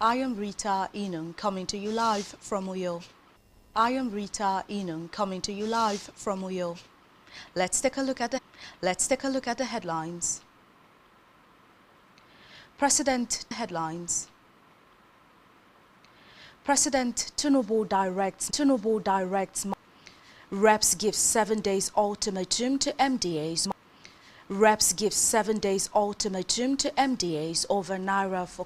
I am Rita Inung coming to you live from Uyo. I am Rita Inung coming to you live from Uyo. Let's take a look at the headlines. President headlines. President Tinubu directs reps give 7 days ultimatum to MDAs. Reps give 7 days ultimatum to MDAs over Naira for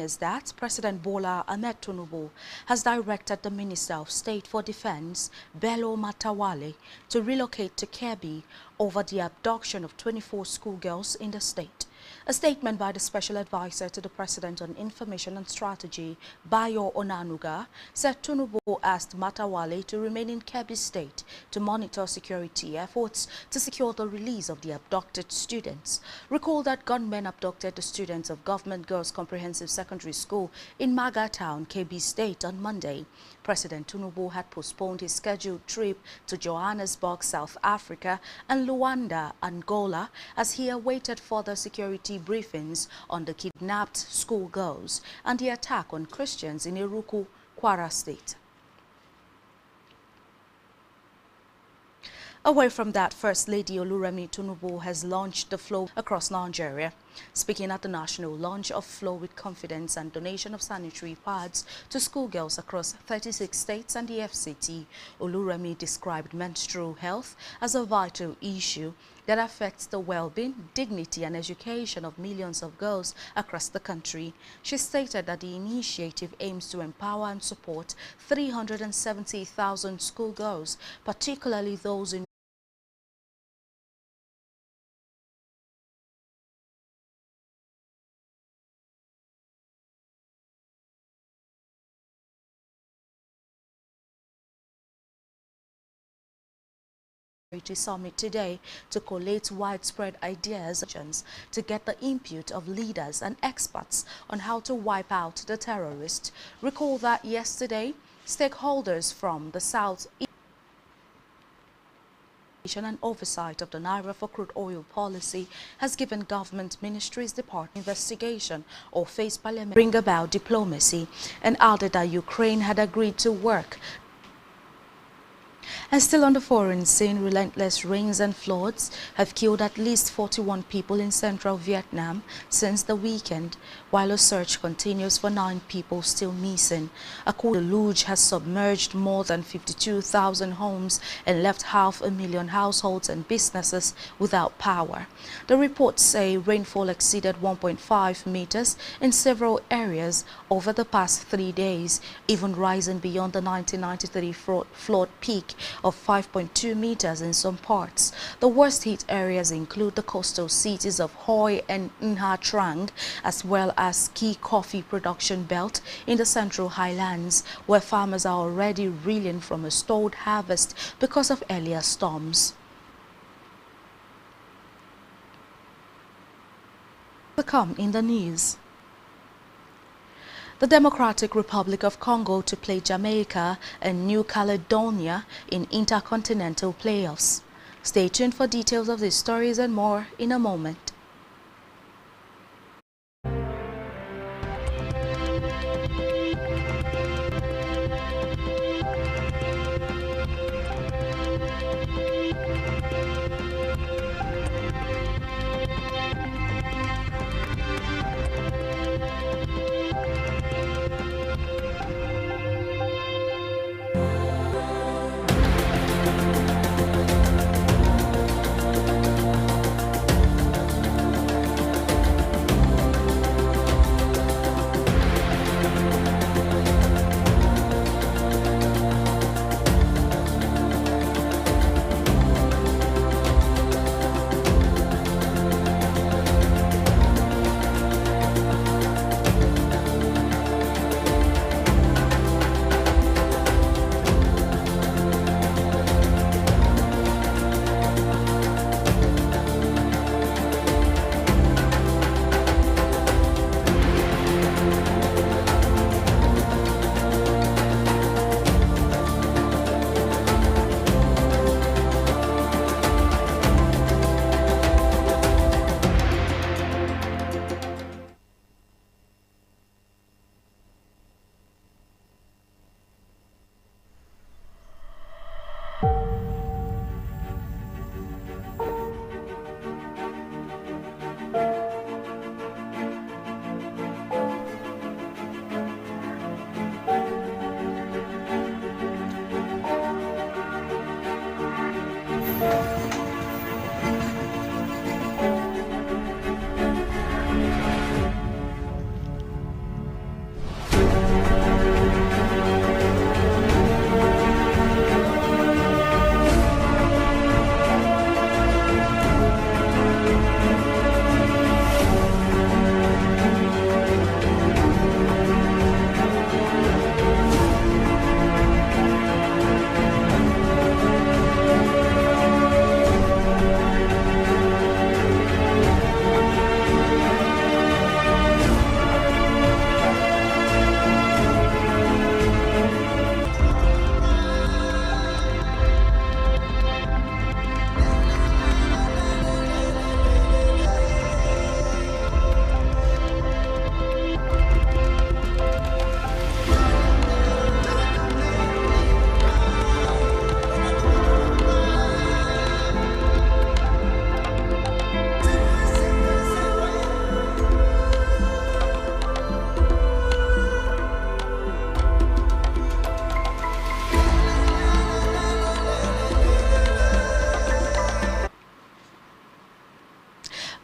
is that President Bola Ahmed Tinubu has directed the Minister of State for Defense, Bello Matawalle, to relocate to Kebbi over the abduction of 24 schoolgirls in the state. A statement by the Special Advisor to the President on Information and Strategy, Bayo Onanuga, said Tinubu asked Matawalle to remain in Kebbi State to monitor security efforts to secure the release of the abducted students. Recall that gunmen abducted the students of Government Girls Comprehensive Secondary School in Maga Town, Kebbi State on Monday. President Tinubu had postponed his scheduled trip to Johannesburg, South Africa and Luanda, Angola, as he awaited further security briefings on the kidnapped schoolgirls and the attack on Christians in Iruku, Kwara State. Away from that, First Lady Oluremi Tinubu has launched the Flow across Nigeria. Speaking at the national launch of Flow with Confidence and donation of sanitary pads to schoolgirls across 36 states and the FCT, Oluremi described menstrual health as a vital issue that affects the well-being, dignity and education of millions of girls across the country. She stated that the initiative aims to empower and support 370,000 schoolgirls, particularly those in Summit today to collate widespread ideas to get the input of leaders and experts on how to wipe out the terrorists. Recall that yesterday, stakeholders from the South and oversight of the Naira for crude oil policy has given government ministries department investigation or face parliament bring about diplomacy, and added that Ukraine had agreed to work. And still on the foreign scene, relentless rains and floods have killed at least 41 people in central Vietnam since the weekend, while a search continues for 9 people still missing. A deluge has submerged more than 52,000 homes and left 500,000 households and businesses without power. The reports say rainfall exceeded 1.5 meters in several areas over the past 3 days, even rising beyond the 1993 flood peak of 5.2 meters in some parts. The worst hit areas include the coastal cities of Hoi and Nha Trang, as well as key coffee production belt in the Central Highlands, where farmers are already reeling from a stalled harvest because of earlier storms. Come in the news. The Democratic Republic of Congo to play Jamaica and New Caledonia in intercontinental playoffs. Stay tuned for details of these stories and more in a moment.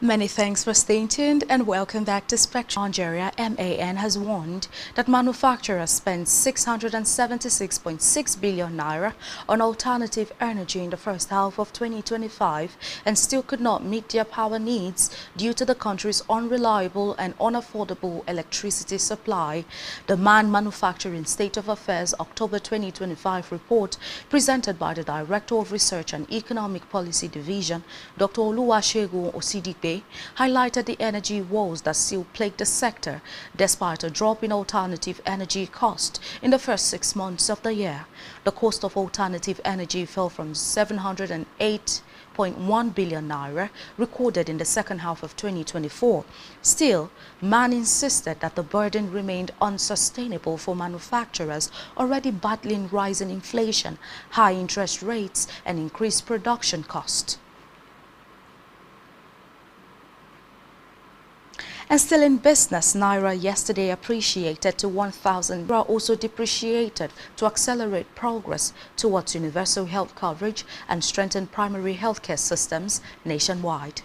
Many thanks for staying tuned and welcome back to Spectrum. Nigeria MAN has warned that manufacturers spent 676.6 billion naira on alternative energy in the first half of 2025 and still could not meet their power needs due to the country's unreliable and unaffordable electricity supply. The Man Manufacturing State of Affairs October 2025 report presented by the Director of Research and Economic Policy Division, Dr. Oluwasegun Osidipe, highlighted the energy woes that still plague the sector despite a drop in alternative energy cost in the first 6 months of the year. The cost of alternative energy fell from 708.1 billion naira recorded in the second half of 2024. Still, MAN insisted that the burden remained unsustainable for manufacturers already battling rising inflation, high interest rates, and increased production costs. And still in business, Naira yesterday appreciated to 1,000. Naira also depreciated to accelerate progress towards universal health coverage and strengthen primary healthcare systems nationwide.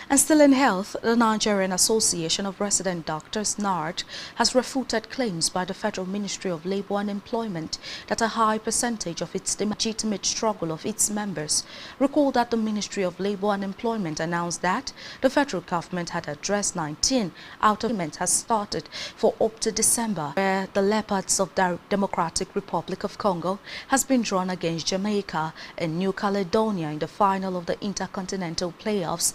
And still in health, the Nigerian Association of Resident Doctors, NARD, has refuted claims by the Federal Ministry of Labour and Employment that a high percentage of its legitimate struggle of its members. Recall that the Ministry of Labour and Employment announced that the federal government had addressed 19 out of them has started for up to December, where the Leopards of the Democratic Republic of Congo has been drawn against Jamaica and New Caledonia in the final of the Intercontinental Playoffs